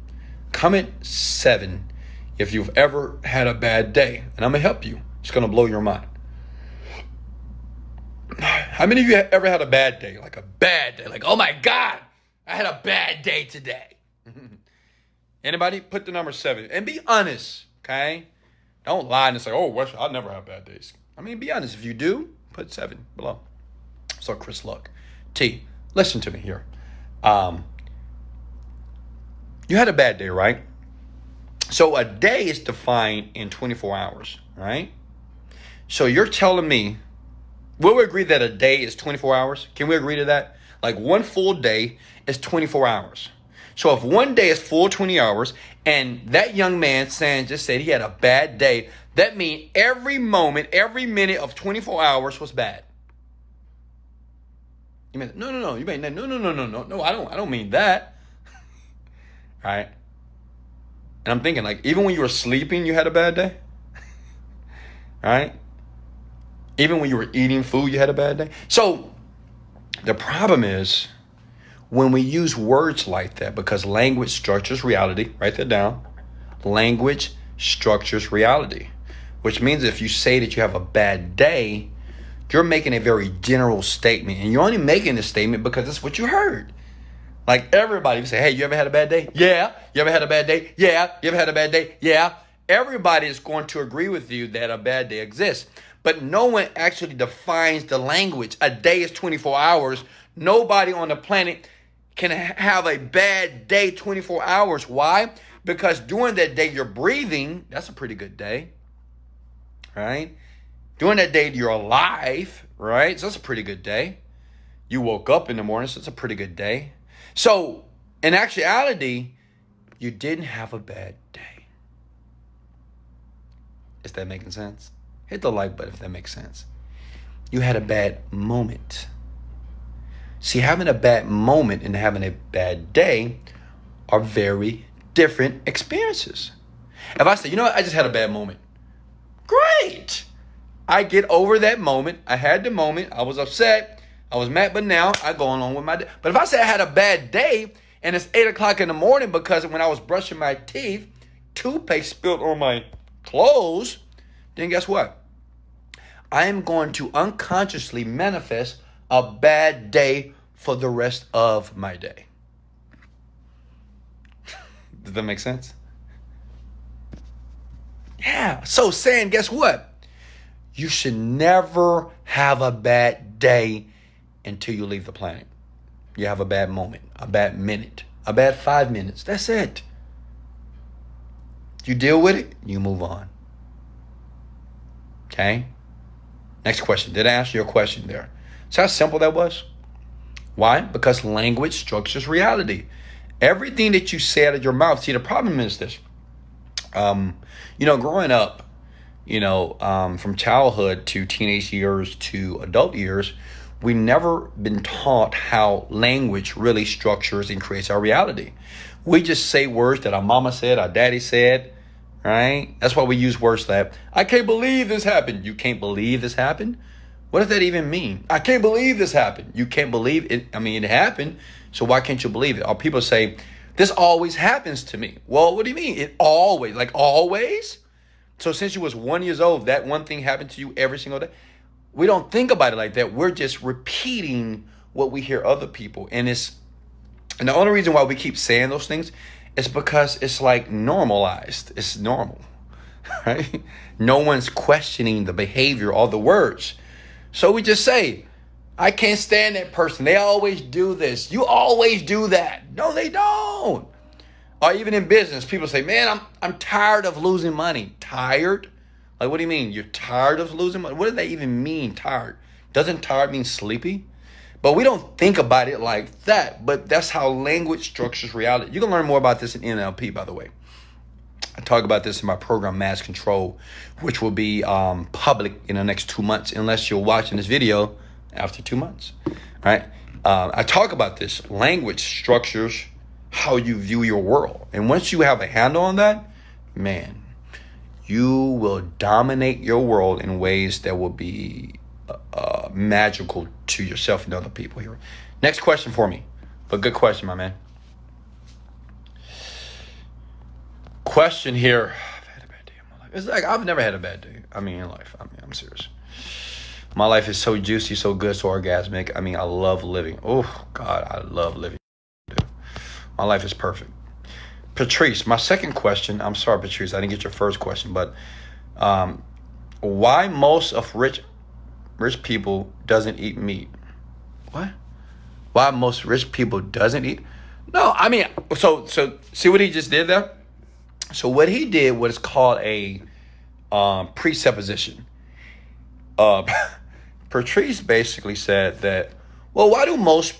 Comment 7 if you've ever had a bad day, and I'm going to help you. It's going to blow your mind. How many of you have ever had a bad day? Like a bad day. Like, oh my God, I had a bad day today. Anybody? Put the number 7. And be honest, okay? Don't lie and say, oh, Wes, I never have bad days. I mean, be honest. If you do, put 7 below. So Chris Luck. T, listen to me here. You had a bad day, right? So a day is defined in 24 hours, right? So you're telling me, will we agree that a day is 24 hours? Can we agree to that? Like one full day is 24 hours. So if one day is full 20 hours and that young man, San, just said he had a bad day, that means every moment, every minute of 24 hours was bad. You mean, no. You mean, no, I don't mean that. Right? And I'm thinking, like, even when you were sleeping, you had a bad day? Right? Even when you were eating food, you had a bad day? So the problem is when we use words like that, because language structures reality. Write that down. Language structures reality, which means if you say that you have a bad day, you're making a very general statement. And you're only making this statement because it's what you heard. Like everybody would say, hey, you ever had a bad day? Yeah. You ever had a bad day? Yeah. You ever had a bad day? Yeah. Everybody is going to agree with you that a bad day exists. But no one actually defines the language. A day is 24 hours. Nobody on the planet can have a bad day 24 hours. Why? Because during that day you're breathing. That's a pretty good day. Right? During that day you're alive. Right? So that's a pretty good day. You woke up in the morning. So it's a pretty good day. So in actuality, you didn't have a bad day. Is that making sense? Hit the like button if that makes sense. You had a bad moment. See, having a bad moment and having a bad day are very different experiences. If I say, you know what, I just had a bad moment. Great. I get over that moment. I had the moment. I was upset. I was mad, but now I go along with my day. But if I say I had a bad day and it's 8 o'clock in the morning because when I was brushing my teeth, toothpaste spilled on my clothes, then guess what? I am going to unconsciously manifest a bad day for the rest of my day. Does that make sense? Yeah. So saying, guess what? You should never have a bad day until you leave the planet. You have a bad moment, a bad minute, a bad 5 minutes. That's it. You deal with it, you move on. Okay? Next question. Did I answer your question there? See how simple that was? Why? Because language structures reality. Everything that you say out of your mouth. See, the problem is this. Growing up, from childhood to teenage years to adult years, we never been taught how language really structures and creates our reality. We just say words that our mama said, our daddy said, right? That's why we use words that, I can't believe this happened. You can't believe this happened? What does that even mean? I can't believe this happened. You can't believe it. I mean, it happened. So why can't you believe it? Or people say, this always happens to me. Well, what do you mean? It always, like always? So since you was 1 year old, that one thing happened to you every single day? We don't think about it like that. We're just repeating what we hear other people. And the only reason why we keep saying those things is because it's like normalized. It's normal, right? No one's questioning the behavior or the words. So we just say, I can't stand that person. They always do this. You always do that. No, they don't. Or even in business, people say, man, I'm tired of losing money. Tired? Like, what do you mean? You're tired of losing money? What does that even mean, tired? Doesn't tired mean sleepy? But we don't think about it like that. But that's how language structures reality. You can learn more about this in NLP, by the way. I talk about this in my program, Mass Control, which will be public in the next 2 months, unless you're watching this video after 2 months, right? I talk about this. Language structures how you view your world. And once you have a handle on that, man, you will dominate your world in ways that will be magical to yourself and other people here. Next question for me. But good question, my man. Question here. I've had a bad day in my life. It's like I've never had a bad day. In life. I'm serious. My life is so juicy, so good, so orgasmic. I love living. Oh, God, I love living. My life is perfect. Patrice, my second question. I'm sorry, Patrice, I didn't get your first question, but why most of rich people doesn't eat meat? What? Why most rich people doesn't eat? No, so see what he just did there? So what he did was called a presupposition. Patrice basically said that, well, why do most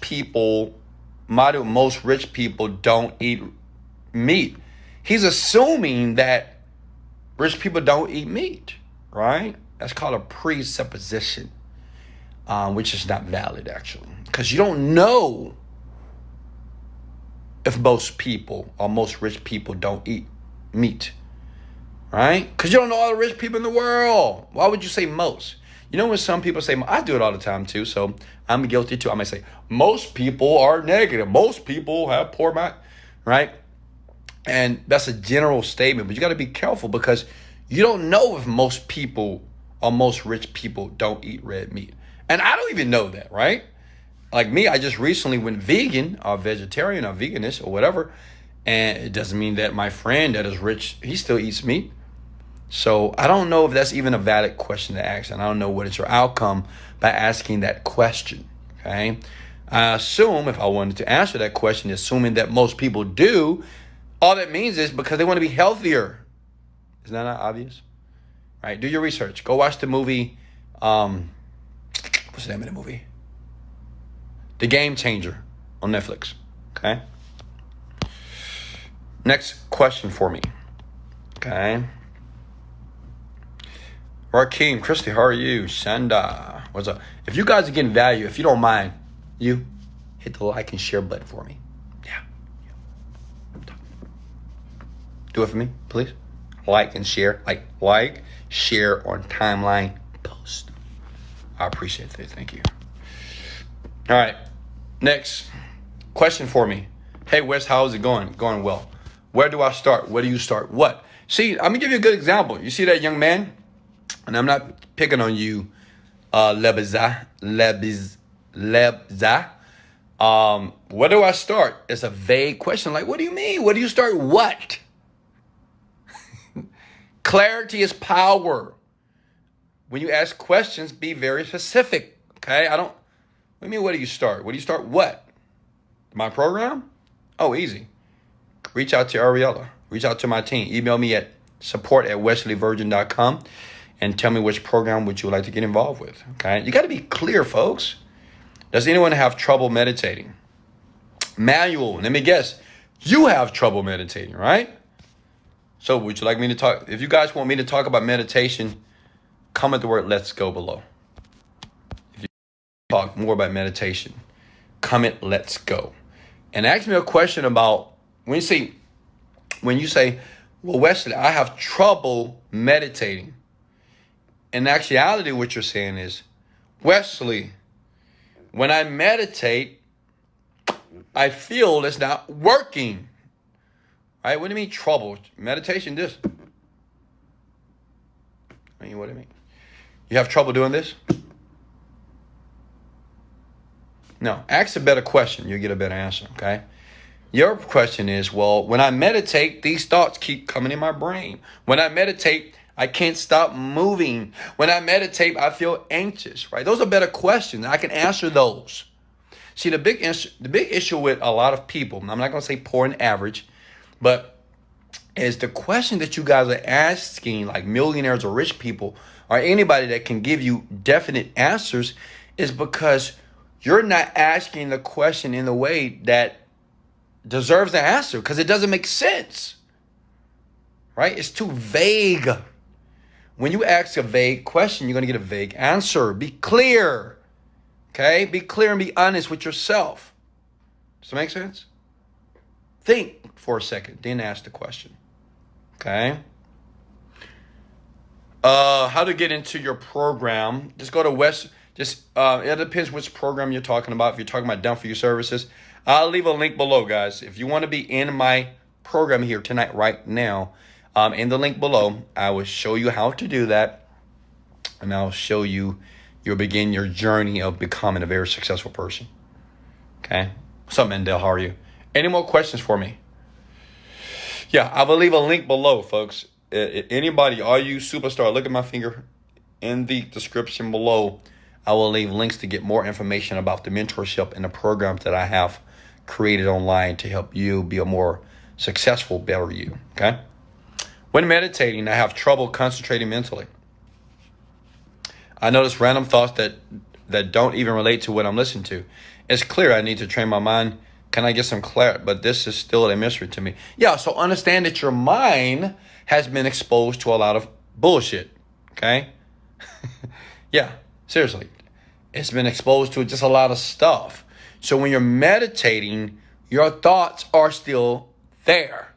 rich people don't eat meat? He's assuming that rich people don't eat meat, right? That's called a presupposition, which is not valid, actually, because you don't know if most people or most rich people don't eat meat, right? Because you don't know all the rich people in the world. Why would you say most? When some people say, I do it all the time too, so I'm guilty too. I might say, most people are negative. Most people have poor mind, right? And that's a general statement, but you got to be careful because you don't know if most people or most rich people don't eat red meat. And I don't even know that, right? Like me, I just recently went vegan or vegetarian or veganist or whatever. And it doesn't mean that my friend that is rich, he still eats meat. So I don't know if that's even a valid question to ask. And I don't know what is your outcome by asking that question, okay? I assume if I wanted to answer that question, assuming that most people do, all that means is because they want to be healthier. Isn't that not obvious? Right? Do your research. Go watch the movie. What's the name of the movie? The Game Changer on Netflix. Okay. Next question for me. Okay. Rakeem, Christy, how are you? Shanda, what's up? If you guys are getting value, if you don't mind, you hit the like and share button for me. Yeah. Do it for me, please. Like and share. Like, share on timeline post. I appreciate that. Thank you. All right. Next question for me. Hey, Wes, how's it going? Going well. Where do I start? Where do you start? What? See, I'm going to give you a good example. You see that young man? And I'm not picking on you, Lebza. Where do I start? It's a vague question. Like, what do you mean? Where do you start what? Clarity is power. When you ask questions, be very specific. Okay? What do you mean, where do you start? Where do you start what? my program? Oh, easy. Reach out to Ariella. Reach out to my team. Email me at support@wesleyvirgin.com and tell me which program would you like to get involved with. Okay? You got to be clear, folks. Does anyone have trouble meditating? Manual. Let me guess. You have trouble meditating, right? So would you like me to talk? If you guys want me to talk about meditation, comment the word "let's go" below. If you talk more about meditation, comment "let's go." And ask me a question about when you say, well, Wesley, I have trouble meditating. In actuality, what you're saying is, Wesley, when I meditate, I feel it's not working. Right? What do you mean trouble? Meditation, this. I mean, what do you mean? You have trouble doing this? No. Ask a better question. You'll get a better answer, okay? Your question is, well, when I meditate, these thoughts keep coming in my brain. When I meditate, I can't stop moving. When I meditate, I feel anxious, right? Those are better questions. I can answer those. See, the big issue with a lot of people, I'm not going to say poor and average, but is the question that you guys are asking, like millionaires or rich people, or anybody that can give you definite answers, is because you're not asking the question in the way that deserves the answer, because it doesn't make sense, right? It's too vague. When you ask a vague question, you're going to get a vague answer. Be clear, okay? Be clear and be honest with yourself. Does that make sense? Think for a second, then ask the question, okay? How to get into your program? Just go to it depends which program you're talking about. If you're talking about Done For You services, I'll leave a link below, guys. If you want to be in my program here tonight, right now, in the link below, I will show you how to do that. And I'll show you, you'll begin your journey of becoming a very successful person. Okay? What's up, Mendel? How are you? Any more questions for me? Yeah, I will leave a link below, folks. Anybody, are you superstar? Look at my finger in the description below. I will leave links to get more information about the mentorship and the programs that I have created online to help you be a more successful, better you. Okay? When meditating, I have trouble concentrating mentally. I notice random thoughts that don't even relate to what I'm listening to. It's clear I need to train my mind. Can I get some clarity? But this is still a mystery to me. Yeah, so understand that your mind has been exposed to a lot of bullshit. Okay? Yeah, seriously. It's been exposed to just a lot of stuff. So when you're meditating, your thoughts are still there,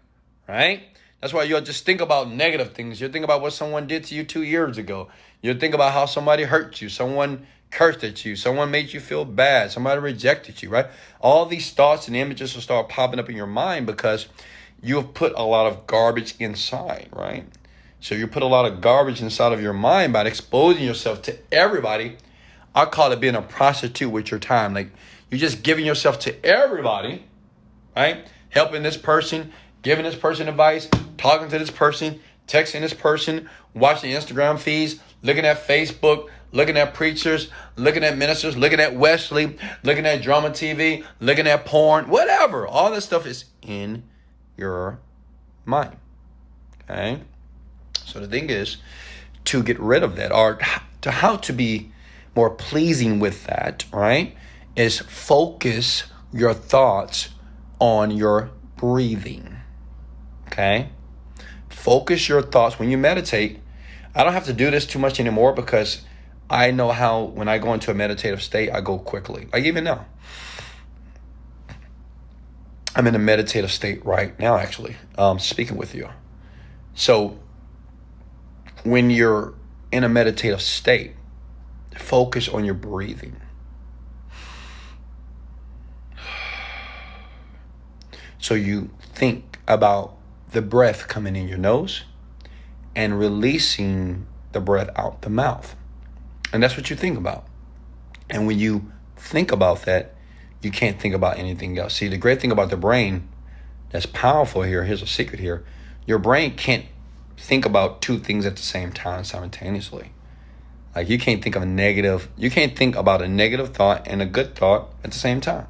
right? That's why you'll just think about negative things. You'll think about what someone did to you 2 years ago. You'll think about how somebody hurt you, someone cursed at you, someone made you feel bad, somebody rejected you, right? All these thoughts and images will start popping up in your mind because you've put a lot of garbage inside, right? So you put a lot of garbage inside of your mind by exposing yourself to everybody. I call it being a prostitute with your time. Like, you're just giving yourself to everybody, right? Helping this person, giving this person advice, talking to this person, texting this person, watching Instagram feeds, looking at Facebook, looking at preachers, looking at ministers, looking at Wesley, looking at drama TV, looking at porn, whatever. All this stuff is in your mind, okay? So the thing is to get rid of that, or to how to be more pleasing with that, right, is focus your thoughts on your breathing, okay? Focus your thoughts when you meditate. I don't have to do this too much anymore because I know how when I go into a meditative state, I go quickly. Like even now, I'm in a meditative state right now, actually, speaking with you. So when you're in a meditative state, focus on your breathing. So you think about the breath coming in your nose and releasing the breath out the mouth. And that's what you think about. And when you think about that, you can't think about anything else. See, the great thing about the brain that's powerful here, here's a secret here. Your brain can't think about two things at the same time simultaneously. Like you can't think about a negative thought and a good thought at the same time.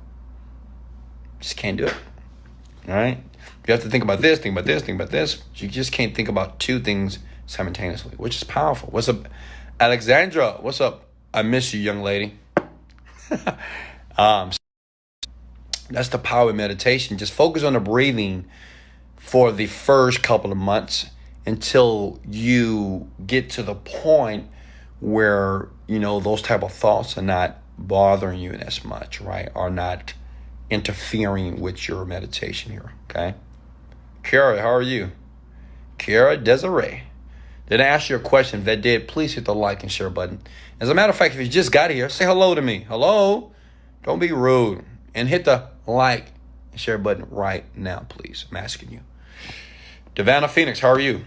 Just can't do it. All right? You have to think about this, think about this, think about this. You just can't think about two things simultaneously, which is powerful. What's up, Alexandra? What's up? I miss you, young lady. That's the power of meditation. Just focus on the breathing for the first couple of months until you get to the point where, you know, those type of thoughts are not bothering you as much, right? Are not interfering with your meditation here, okay? Kara, how are you? Kara Desiree. Did I ask you a question? If that did, please hit the like and share button. As a matter of fact, if you just got here, say hello to me. Hello? Don't be rude. And hit the like and share button right now, please. I'm asking you. Davana Phoenix, how are you?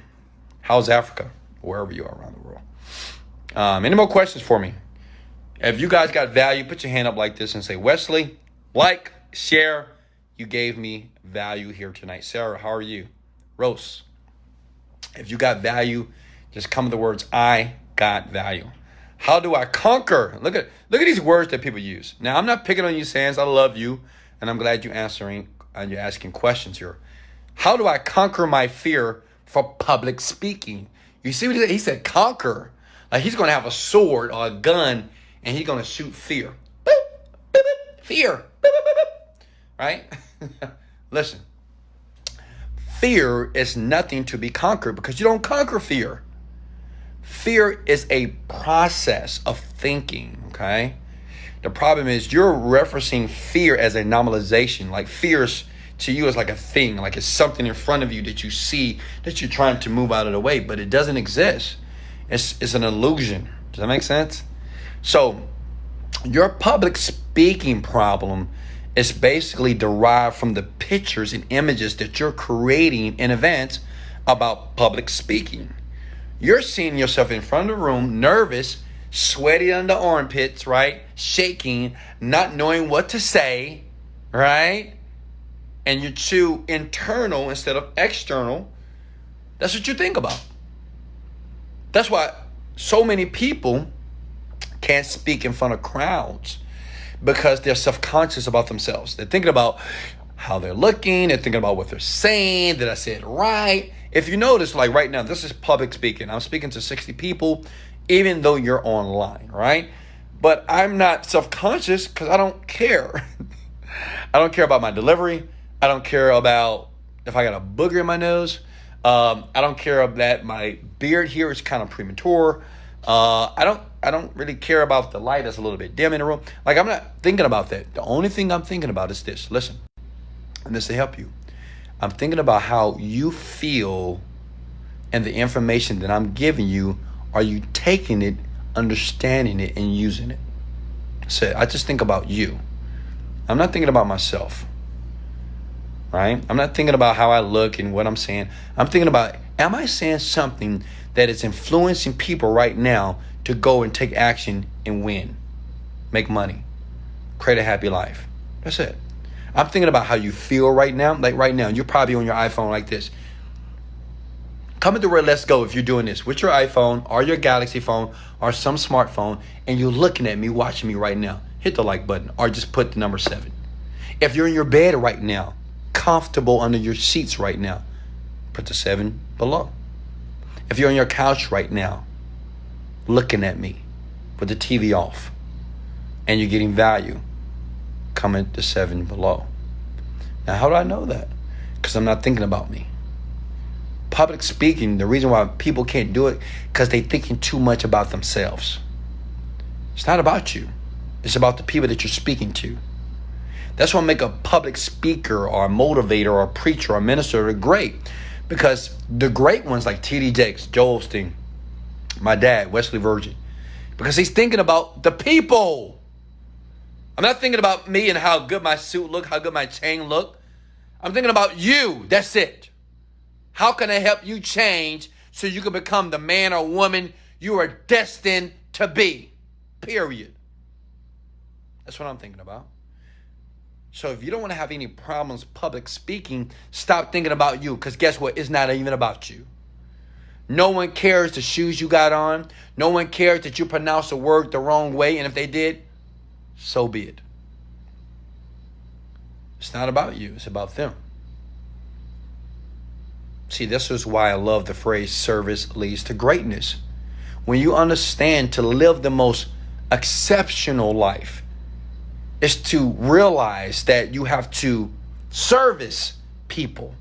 How's Africa? Wherever you are around the world. Any more questions for me? If you guys got value, put your hand up like this and say, Wesley, like, share. You gave me value here tonight. Sarah, how are you? Rose, if you got value, just come with the words, I got value. How do I conquer? Look at these words that people use. Now, I'm not picking on you, Sands. I love you, and I'm glad you're answering and you're asking questions here. How do I conquer my fear for public speaking? You see what he said? He said conquer. Like he's going to have a sword or a gun, and he's going to shoot fear. Boop, boop, boop, fear. Boop, boop, boop, boop. Right? Listen. Fear is nothing to be conquered because you don't conquer fear. Fear is a process of thinking, okay? The problem is you're referencing fear as a normalization. Like fear to you is like a thing, like it's something in front of you that you see that you're trying to move out of the way, but it doesn't exist. It's an illusion. Does that make sense? So your public speaking problem is basically derived from the pictures and images that you're creating in advance about public speaking. You're seeing yourself in front of the room, nervous, sweaty under armpits, right? Shaking, not knowing what to say, right? And you're too internal instead of external. That's what you think about. That's why so many people can't speak in front of crowds because they're self-conscious about themselves. They're thinking about how they're looking. They're thinking about what they're saying. Did I say it right? If you notice, like right now, this is public speaking. I'm speaking to 60 people, even though you're online, right? But I'm not self-conscious because I don't care. I don't care about my delivery. I don't care about if I got a booger in my nose. I don't care that my beard here is kind of premature. I don't really care about the light that's a little bit dim in the room. Like I'm not thinking about that. The only thing I'm thinking about is this. Listen, and this will help you. I'm thinking about how you feel and the information that I'm giving you. Are you taking it, understanding it, and using it? So I just think about you. I'm not thinking about myself. Right? I'm not thinking about how I look and what I'm saying. I'm thinking about, am I saying something that is influencing people right now to go and take action and win, make money, create a happy life? That's it. I'm thinking about how you feel right now. Like right now, you're probably on your iPhone like this. Comment the word let's go if you're doing this with your iPhone or your Galaxy phone or some smartphone and you're looking at me, watching me right now. Hit the like button or just put the number 7. If you're in your bed right now, comfortable under your sheets right now, put the 7 below. If you're on your couch right now, looking at me with the TV off and you're getting value, comment the 7 below. Now, how do I know that? Because I'm not thinking about me. Public speaking, the reason why people can't do it, because they're thinking too much about themselves. It's not about you. It's about the people that you're speaking to. That's what make a public speaker or a motivator or a preacher or a minister great. Because the great ones like T.D. Jakes, Joel Osteen, my dad, Wesley Virgin, because he's thinking about the people. I'm not thinking about me and how good my suit look, how good my chain look. I'm thinking about you. That's it. How can I help you change so you can become the man or woman you are destined to be? Period. That's what I'm thinking about. So if you don't want to have any problems public speaking, stop thinking about you. Because guess what? It's not even about you. No one cares the shoes you got on. No one cares that you pronounce a word the wrong way. And if they did, so be it. It's not about you. It's about them. See, this is why I love the phrase service leads to greatness. When you understand to live the most exceptional life is to realize that you have to service people.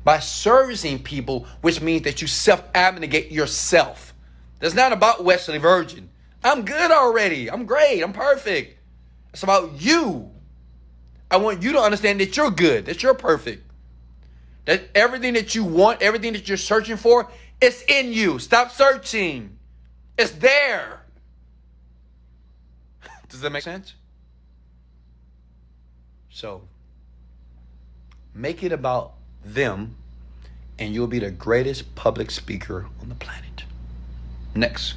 By servicing people, which means that you self-abnegate yourself. That's not about Wesley Virgin. I'm good already. I'm great. I'm perfect. It's about you. I want you to understand that you're good, that you're perfect. That everything that you want, everything that you're searching for, it's in you. Stop searching. It's there. Does that make sense? So, make it about them, and you'll be the greatest public speaker on the planet. Next.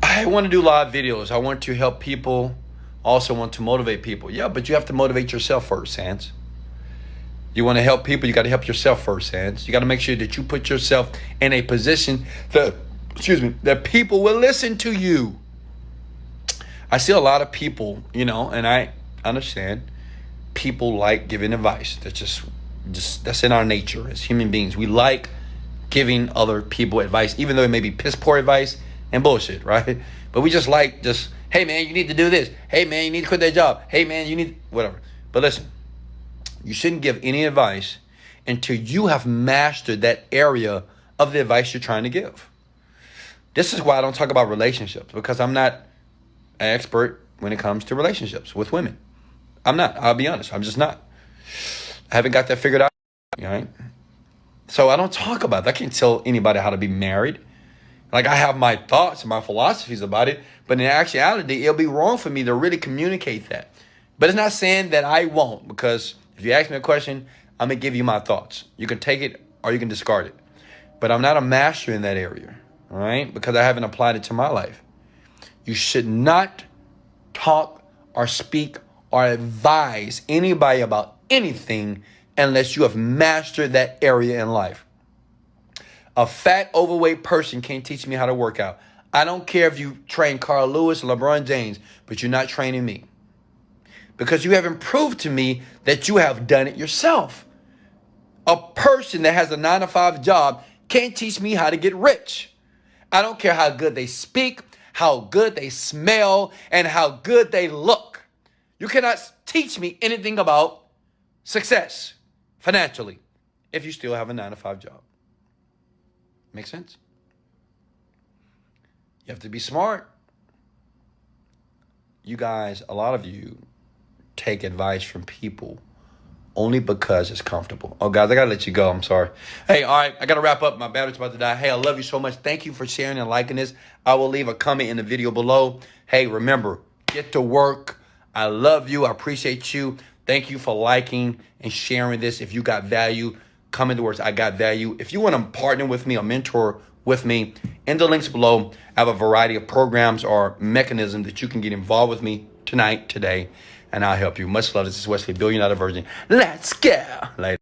I want to do live videos. I want to help people. Also want to motivate people. Yeah, but you have to motivate yourself first, Hans. You want to help people, you got to help yourself first, Hans. You got to make sure that you put yourself in a position that people will listen to you. I see a lot of people, and I understand people like giving advice. That's just that's in our nature as human beings. We like giving other people advice, even though it may be piss poor advice and bullshit, right? But we just like, hey man, you need to do this. Hey man, you need to quit that job. Hey man, you need whatever. But listen, you shouldn't give any advice until you have mastered that area of the advice you're trying to give. This is why I don't talk about relationships, because I'm not an expert when it comes to relationships with women. I'm not. I'll be honest. I'm just not. I haven't got that figured out. Right? So I don't talk about that. I can't tell anybody how to be married. Like, I have my thoughts and my philosophies about it, but in actuality, it'll be wrong for me to really communicate that. But it's not saying that I won't, because if you ask me a question, I'm going to give you my thoughts. You can take it or you can discard it. But I'm not a master in that area, all right? Because I haven't applied it to my life. You should not talk or speak or advise anybody about anything unless you have mastered that area in life. A fat, overweight person can't teach me how to work out. I don't care if you train Carl Lewis or LeBron James, but you're not training me. Because you haven't proved to me that you have done it yourself. A person that has a 9-to-5 job can't teach me how to get rich. I don't care how good they speak, how good they smell, and how good they look. You cannot teach me anything about success financially if you still have a 9-to-5 job. Make sense? You have to be smart. You guys, a lot of you take advice from people only because it's comfortable. Oh, guys, I got to let you go. I'm sorry. Hey, all right, I got to wrap up. My battery's about to die. Hey, I love you so much. Thank you for sharing and liking this. I will leave a comment in the video below. Hey, remember, get to work. I love you. I appreciate you. Thank you for liking and sharing this. If you got value, comment the words, I got value. If you want to partner with me or mentor with me, in the links below, I have a variety of programs or mechanisms that you can get involved with me tonight, today, and I'll help you. Much love. This is Wesley, $1 Billion Virgin. Let's go. Later.